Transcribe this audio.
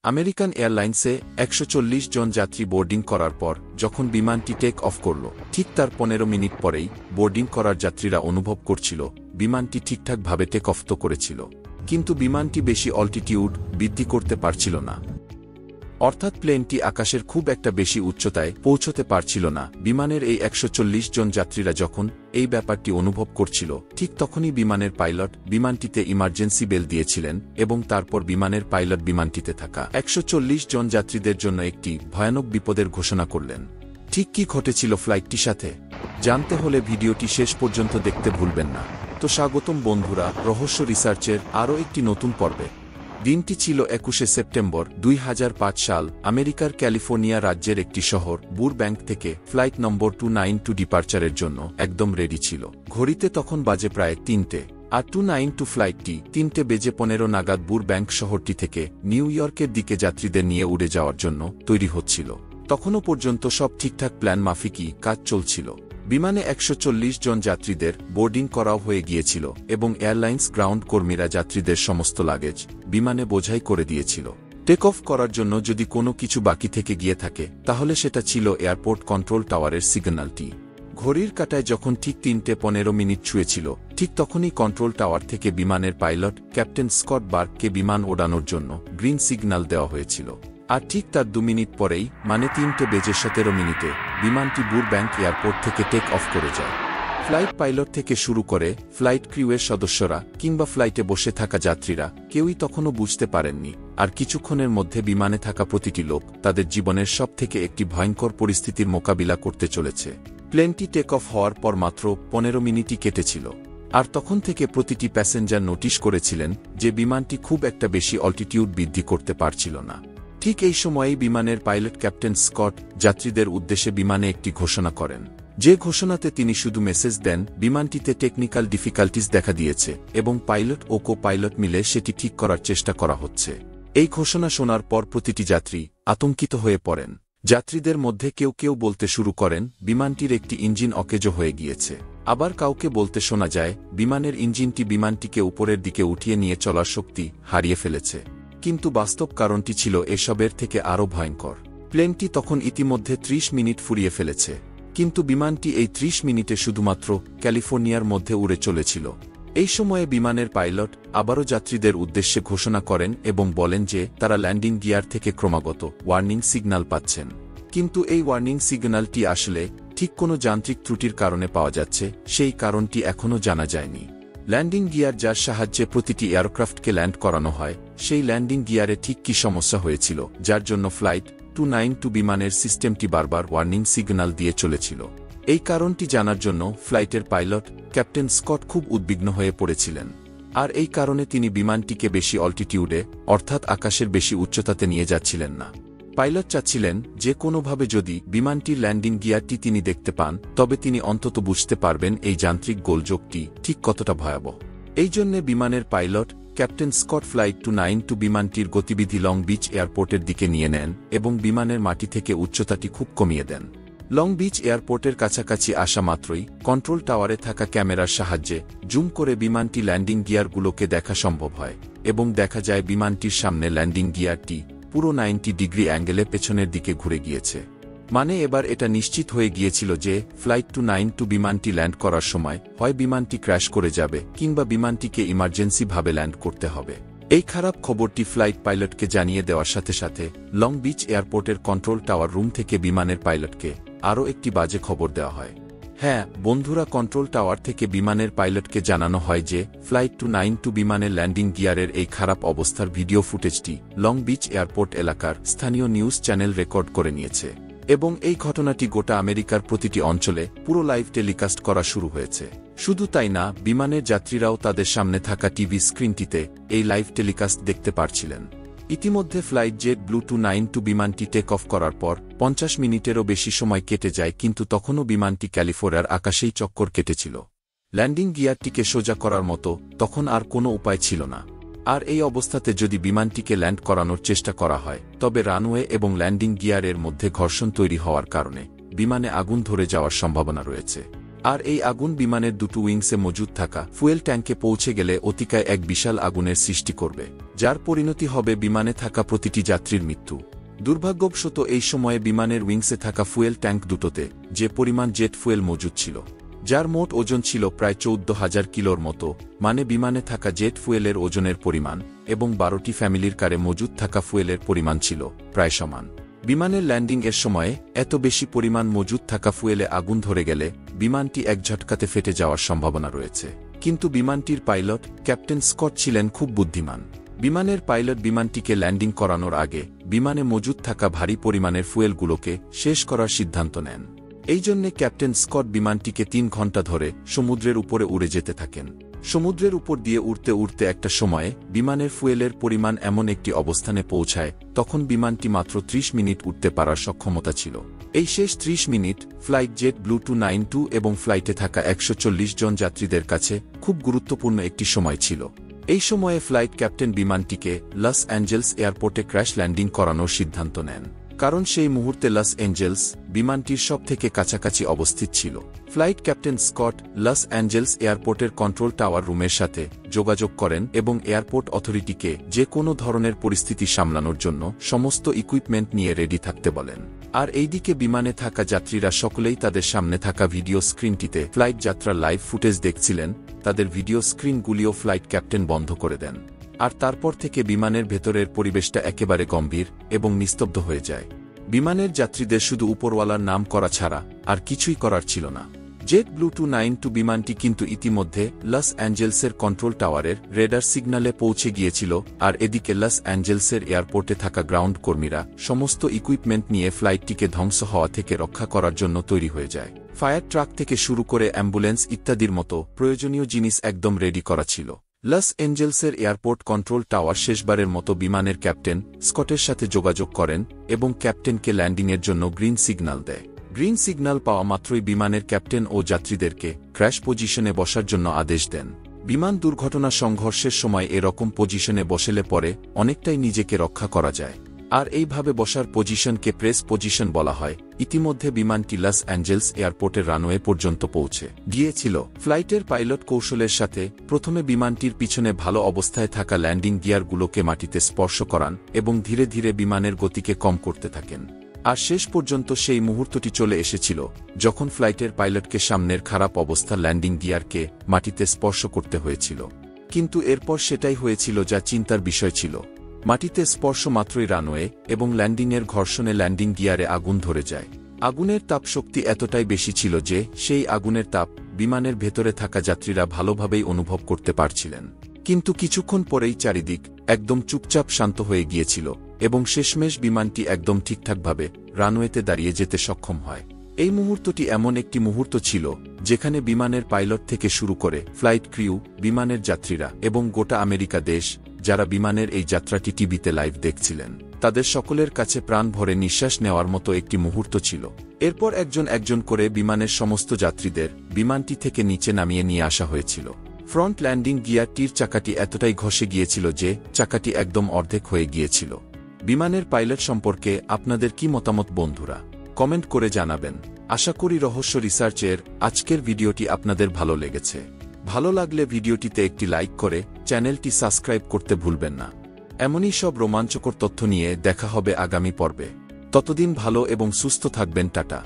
American এয়ারলাইন্সে ১৪০ জন যাত্রী boarding করার পর যখন বিমানটি টেক অফ করল, ঠিক তার ১৫ মিনিট পরেই বোর্ডিং করার যাত্রীরা অনুভব করছিল বিমানটি ঠিকঠাকভাবে টেক অফ তো করেছিল, কিন্তু বিমানটি বেশি অল্টিটিউড বৃদ্ধি করতে পারছিল না। অর্থাৎ প্লেনটি আকাশের খুব একটা বেশি উচ্চতায় পৌঁছতে পারছিল না। বিমানের এই ১৪০ জন যাত্রীরা যখন এই ব্যাপারটি অনুভব করছিল, ঠিক তখনই বিমানের পাইলট বিমানটিতে ইমার্জেন্সি বেল দিয়েছিলেন এবং তারপর বিমানের পাইলট বিমানটিতে থাকা ১৪০ জন যাত্রীদের জন্য একটি ভয়ানক বিপদের ঘোষণা করলেন। ঠিক কি ঘটেছিল ফ্লাইটটির সাথে জানতে হলে ভিডিওটি শেষ পর্যন্ত দেখতে ভুলবেন না। তো স্বাগতম বন্ধুরা রহস্য রিসার্চের আরও একটি নতুন পর্বে। দিনটি ছিল ২১শে সেপ্টেম্বর ২০০৫ সাল। আমেরিকার ক্যালিফোর্নিয়া রাজ্যের একটি শহর বুরব্যাংক থেকে ফ্লাইট নম্বর 292 ডিপার্চারের জন্য একদম রেডি ছিল। ঘড়িতে তখন বাজে প্রায় ৩টে, আর 292 ফ্লাইটটি ৩:১৫ নাগাদ বুরব্যাংক শহরটি থেকে নিউ ইয়র্কের দিকে যাত্রীদের নিয়ে উড়ে যাওয়ার জন্য তৈরি হচ্ছিল। তখনও পর্যন্ত সব ঠিকঠাক প্ল্যান মাফিকই কাজ চলছিল। বিমানে ১৪০ জন যাত্রীদের বোর্ডিং করাও হয়ে গিয়েছিল এবং এয়ারলাইন্স গ্রাউন্ড কর্মীরা যাত্রীদের সমস্ত লাগেজ বিমানে বোঝাই করে দিয়েছিল। টেক অফ করার জন্য যদি কোনো কিছু বাকি থেকে গিয়ে থাকে তাহলে সেটা ছিল এয়ারপোর্ট কন্ট্রোল টাওয়ারের সিগন্যালটি। ঘড়ির কাঁটায় যখন ঠিক ৩:১৫ ছুঁয়েছিল, ঠিক তখনই কন্ট্রোল টাওয়ার থেকে বিমানের পাইলট ক্যাপ্টেন স্কট বার্ককে বিমান ওড়ানোর জন্য গ্রিন সিগন্যাল দেওয়া হয়েছিল। আর ঠিক তার ২ মিনিট পরেই, মানে ৩:১৭ বিমানটি বুরব্যাংক এয়ারপোর্ট থেকে টেক অফ করে যায়। ফ্লাইট পাইলট থেকে শুরু করে ফ্লাইট ক্রিউয়ের সদস্যরা কিংবা ফ্লাইটে বসে থাকা যাত্রীরা কেউই তখনও বুঝতে পারেননি। আর কিছুক্ষণের মধ্যে বিমানে থাকা প্রতিটি লোক তাদের জীবনের সবথেকে একটি ভয়ঙ্কর পরিস্থিতির মোকাবিলা করতে চলেছে। প্লেনটি টেক অফ হওয়ার পর মাত্র ১৫ মিনিটই কেটেছিল, আর তখন থেকে প্রতিটি প্যাসেঞ্জার নোটিশ করেছিলেন যে বিমানটি খুব একটা বেশি অল্টিটিউড বৃদ্ধি করতে পারছিল না। ঠিক এই সময়েই বিমানের পাইলট ক্যাপ্টেন স্কট যাত্রীদের উদ্দেশ্যে বিমানে একটি ঘোষণা করেন, যে ঘোষণাতে তিনি শুধু মেসেজ দেন বিমানটিতে টেকনিক্যাল ডিফিকাল্টিস দেখা দিয়েছে এবং পাইলট ও কো পাইলট মিলে সেটি ঠিক করার চেষ্টা করা হচ্ছে। এই ঘোষণা শোনার পর প্রতিটি যাত্রী আতঙ্কিত হয়ে পড়েন। যাত্রীদের মধ্যে কেউ কেউ বলতে শুরু করেন বিমানটির একটি ইঞ্জিন অকেজো হয়ে গিয়েছে। আবার কাউকে বলতে শোনা যায় বিমানের ইঞ্জিনটি বিমানটিকে উপরের দিকে উঠিয়ে নিয়ে চলার শক্তি হারিয়ে ফেলেছে। কিন্তু বাস্তব কারণটি ছিল এসবের থেকে আরও ভয়ঙ্কর। প্লেনটি তখন ইতিমধ্যে ৩০ মিনিট ফুরিয়ে ফেলেছে, কিন্তু বিমানটি এই ৩০ মিনিটে শুধুমাত্র ক্যালিফোর্নিয়ার মধ্যে উড়ে চলেছিল। এই সময়ে বিমানের পাইলট আবারও যাত্রীদের উদ্দেশ্যে ঘোষণা করেন এবং বলেন যে তারা ল্যান্ডিং গিয়ার থেকে ক্রমাগত ওয়ার্নিং সিগন্যাল পাচ্ছেন, কিন্তু এই ওয়ার্নিং সিগন্যালটি আসলে ঠিক কোনো যান্ত্রিক ত্রুটির কারণে পাওয়া যাচ্ছে সেই কারণটি এখনও জানা যায়নি। ল্যান্ডিং গিয়ার যার সাহায্যে প্রতিটি এয়ারক্রাফটকে ল্যান্ড করানো হয়, সেই ল্যান্ডিং গিয়ারে ঠিক কী সমস্যা হয়েছিল যার জন্য ফ্লাইট 292 বিমানের সিস্টেমটি বারবার ওয়ার্নিং সিগন্যাল দিয়ে চলেছিল। এই কারণটি জানার জন্য ফ্লাইটের পাইলট ক্যাপ্টেন স্কট খুব উদ্বিগ্ন হয়ে পড়েছিলেন। আর এই কারণে তিনি বিমানটিকে বেশি অল্টিটিউডে অর্থাৎ আকাশের বেশি উচ্চতাতে নিয়ে যাচ্ছিলেন না। পাইলট চাচ্ছিলেন যে কোনোভাবে যদি বিমানটির ল্যান্ডিং গিয়ারটি তিনি দেখতে পান তবে তিনি অন্তত বুঝতে পারবেন এই যান্ত্রিক গোলযোগটি ঠিক কতটা ভয়াবহ। এই জন্যে বিমানের পাইলট ক্যাপ্টেন স্কট ফ্লাইট 292 বিমানটির গতিবিধি লং বিচ এয়ারপোর্টের দিকে নিয়ে নেন এবং বিমানের মাটি থেকে উচ্চতাটি খুব কমিয়ে দেন। লং বিচ এয়ারপোর্টের কাছাকাছি আসা মাত্রই কন্ট্রোল টাওয়ারে থাকা ক্যামেরার সাহায্যে জুম করে বিমানটি ল্যান্ডিং গিয়ারগুলোকে দেখা সম্ভব হয় এবং দেখা যায় বিমানটির সামনে ল্যান্ডিং গিয়ারটি পুরো 90 ডিগ্রি অ্যাঙ্গেলে পেছনের দিকে ঘুরে গিয়েছে। মানে এবার এটা নিশ্চিত হয়ে গিয়েছিল যে ফ্লাইট 292 বিমানটি ল্যান্ড করার সময় হয় বিমানটি ক্র্যাশ করে যাবে কিংবা বিমানটিকে ইমার্জেন্সি ভাবে ল্যান্ড করতে হবে। এই খারাপ খবরটি ফ্লাইট পাইলটকে জানিয়ে দেওয়ার সাথে সাথে লং বিচ এয়ারপোর্টের কন্ট্রোল টাওয়ার রুম থেকে বিমানের পাইলটকে আরও একটি বাজে খবর দেওয়া হয়। হ্যাঁ বন্ধুরা, কন্ট্রোল টাওয়ার থেকে বিমানের পাইলটকে জানানো হয় যে ফ্লাইট 292 বিমানের ল্যান্ডিং গিয়ারের এই খারাপ অবস্থার ভিডিও ফুটেজটি লং বিচ এয়ারপোর্ট এলাকার স্থানীয় নিউজ চ্যানেল রেকর্ড করে নিয়েছে এবং এই ঘটনাটি গোটা আমেরিকার প্রতিটি অঞ্চলে পুরো লাইভ টেলিকাস্ট করা শুরু হয়েছে। শুধু তাই না, বিমানের যাত্রীরাও তাদের সামনে থাকা টিভি স্ক্রিনটিতে এই লাইভ টেলিকাস্ট দেখতে পারছিলেন। ইতিমধ্যে ফ্লাইট জেট ব্লু 292 বিমানটি টেক অফ করার পর ৫০ মিনিটেরও বেশি সময় কেটে যায়, কিন্তু তখনও বিমানটি ক্যালিফোর্নিয়ার আকাশেই চক্কর কেটেছিল। ল্যান্ডিং গিয়ারটিকে সোজা করার মতো তখন আর কোনো উপায় ছিল না। আর এই অবস্থাতে যদি বিমানটিকে ল্যান্ড করানোর চেষ্টা করা হয় তবে রানওয়ে এবং ল্যান্ডিং গিয়ারের মধ্যে ঘর্ষণ তৈরি হওয়ার কারণে বিমানে আগুন ধরে যাওয়ার সম্ভাবনা রয়েছে। আর এই আগুন বিমানের দুটো উইংসে মজুদ থাকা ফুয়েল ট্যাঙ্কে পৌঁছে গেলে অতিকায় এক বিশাল আগুনের সৃষ্টি করবে, যার পরিণতি হবে বিমানে থাকা প্রতিটি যাত্রীর মৃত্যু। দুর্ভাগ্যবশত এই সময়ে বিমানের উইংসে থাকা ফুয়েল ট্যাঙ্ক দুটোতে যে পরিমাণ জেট ফুয়েল মজুদ ছিল, যার মোট ওজন ছিল প্রায় 14,000 কিলোর মতো, মানে বিমানে থাকা জেট ফুয়েলের ওজনের পরিমাণ এবং 12টি ফ্যামিলির কারে মজুদ থাকা ফুয়েলের পরিমাণ ছিল প্রায় সমান। বিমানের ল্যান্ডিং এর সময়ে এত বেশি পরিমাণ মজুদ থাকা ফুয়েলে আগুন ধরে গেলে বিমানটি এক ঝটকাতে ফেটে যাওয়ার সম্ভাবনা রয়েছে। কিন্তু বিমানটির পাইলট ক্যাপ্টেন স্কট ছিলেন খুব বুদ্ধিমান। বিমানের পাইলট বিমানটিকে ল্যান্ডিং করানোর আগে বিমানে মজুদ থাকা ভারী পরিমাণের ফুয়েলগুলোকে শেষ করার সিদ্ধান্ত নেন। এই জন্যে ক্যাপ্টেন স্কট বিমানটিকে 3 ঘন্টা ধরে সমুদ্রের উপরে উড়ে যেতে থাকেন। সমুদ্রের উপর দিয়ে উড়তে উড়তে একটা সময়ে বিমানের ফুয়েলের পরিমাণ এমন একটি অবস্থানে পৌঁছায় তখন বিমানটি মাত্র 30 মিনিট উঠতে পারার সক্ষমতা ছিল। এই শেষ 30 মিনিট ফ্লাইট জেট ব্লু 292 এবং ফ্লাইটে থাকা 140 জন যাত্রীদের কাছে খুব গুরুত্বপূর্ণ একটি সময় ছিল। এই সময়ে ফ্লাইট ক্যাপ্টেন বিমানটিকে লস অ্যাঞ্জেলস এয়ারপোর্টে ক্র্যাশ ল্যান্ডিং করানোর সিদ্ধান্ত নেন, কারণ সেই মুহূর্তে লস অ্যাঞ্জেলস বিমানটির সবথেকে কাছাকাছি অবস্থিত ছিল। Flight captain Scott Los Angeles এয়ারপোর্টের কন্ট্রোল টাওয়ার রুমের সাথে যোগাযোগ করেন এবং এয়ারপোর্ট অথরিটিকে যে কোনো ধরনের পরিস্থিতি সামলানোর জন্য সমস্ত ইকুইপমেন্ট নিয়ে রেডি থাকতে বলেন। আর এইদিকে বিমানে থাকা যাত্রীরা সকলেই তাদের সামনে থাকা ভিডিও স্ক্রিনটিতে ফ্লাইট যাত্রার লাইভ ফুটেজ দেখছিলেন। তাদের ভিডিও স্ক্রিনগুলিও ফ্লাইট ক্যাপ্টেন বন্ধ করে দেন। আর তারপর থেকে বিমানের ভেতরের পরিবেশটা একেবারে গম্ভীর এবং নিস্তব্ধ হয়ে যায়। বিমানের যাত্রীদের শুধু উপরওয়ালার নাম করা ছাড়া আর কিছুই করার ছিল না। জেট ব্লু 292 বিমানটি কিন্তু ইতিমধ্যে লস অ্যাঞ্জেলসের কন্ট্রোল টাওয়ারের রেডার সিগন্যালে পৌঁছে গিয়েছিল। আর এদিকে লস অ্যাঞ্জেলসের এয়ারপোর্টে থাকা গ্রাউন্ড কর্মীরা সমস্ত ইকুইপমেন্ট নিয়ে ফ্লাইটটিকে ধ্বংস হওয়া থেকে রক্ষা করার জন্য তৈরি হয়ে যায়। ফায়ার ট্রাক থেকে শুরু করে অ্যাম্বুলেন্স ইত্যাদির মতো প্রয়োজনীয় জিনিস একদম রেডি করা ছিল। লস অ্যাঞ্জেলসের এয়ারপোর্ট কন্ট্রোল টাওয়ার শেষবারের মতো বিমানের ক্যাপ্টেন স্কটের সাথে যোগাযোগ করেন এবং ক্যাপ্টেনকে ল্যান্ডিংয়ের জন্য গ্রিন সিগন্যাল দেয়। গ্রিন সিগন্যাল পাওয়া মাত্রই বিমানের ক্যাপ্টেন ও যাত্রীদেরকে ক্র্যাশ পজিশনে বসার জন্য আদেশ দেন। বিমান দুর্ঘটনা সংঘর্ষের সময় এরকম পজিশনে বসলে পরে অনেকটাই নিজেকে রক্ষা করা যায়। আর এইভাবে বসার পজিশনকে প্রেস পজিশন বলা হয়। ইতিমধ্যে বিমানটি লস অ্যাঞ্জেলস এয়ারপোর্টের রানওয়ে পর্যন্ত পৌঁছে গিয়েছিল। ফ্লাইটের পাইলট কৌশলের সাথে প্রথমে বিমানটির পিছনে ভালো অবস্থায় থাকা ল্যান্ডিং গিয়ারগুলোকে মাটিতে স্পর্শ করান এবং ধীরে ধীরে বিমানের গতিকে কম করতে থাকেন। আর শেষ পর্যন্ত সেই মুহূর্তটি চলে এসেছিল যখন ফ্লাইটের পাইলটকে সামনের খারাপ অবস্থা ল্যান্ডিং গিয়ারকে মাটিতে স্পর্শ করতে হয়েছিল। কিন্তু এরপর সেটাই হয়েছিল যা চিন্তার বিষয় ছিল। মাটিতে স্পর্শ মাত্রই রানওয়ে এবং ল্যান্ডিংয়ের ঘর্ষণে ল্যান্ডিং গিয়ারে আগুন ধরে যায়। আগুনের তাপ শক্তি এতটাই বেশি ছিল যে সেই আগুনের তাপ বিমানের ভেতরে থাকা যাত্রীরা ভালোভাবেই অনুভব করতে পারছিলেন। কিন্তু কিছুক্ষণ পরেই চারিদিক একদম চুপচাপ শান্ত হয়ে গিয়েছিল এবং শেষমেশ বিমানটি একদম ঠিকঠাকভাবে রানওয়েতে দাঁড়িয়ে যেতে সক্ষম হয়। এই মুহূর্তটি এমন একটি মুহূর্ত ছিল যেখানে বিমানের পাইলট থেকে শুরু করে ফ্লাইট ক্রিউ, বিমানের যাত্রীরা এবং গোটা আমেরিকা দেশ যারা বিমানের এই যাত্রাটি টিভিতে লাইভ দেখছিলেন, তাদের সকলের কাছে প্রাণ ভরে নিঃশ্বাস নেওয়ার মতো একটি মুহূর্ত ছিল। এরপর একজন একজন করে বিমানের সমস্ত যাত্রীদের বিমানটি থেকে নিচে নামিয়ে নিয়ে আসা হয়েছিল। ফ্রন্ট ল্যান্ডিং গিয়ারটির চাকাটি এতটাই ঘষে গিয়েছিল যে চাকাটি একদম অর্ধেক হয়ে গিয়েছিল। বিমানের পাইলট সম্পর্কে আপনাদের কি মতামত বন্ধুরা? কমেন্ট করে জানাবেন। আশা করি রহস্য রিসার্চের আজকের ভিডিওটি আপনাদের ভালো লেগেছে। ভালো লাগলে ভিডিওটিতে একটি লাইক করে চ্যানেলটি সাবস্ক্রাইব করতে ভুলবেন না। এমনই সব রোমাঞ্চকর তথ্য নিয়ে দেখা হবে আগামী পর্বে। ততদিন ভালো এবং সুস্থ থাকবেন। টাটা।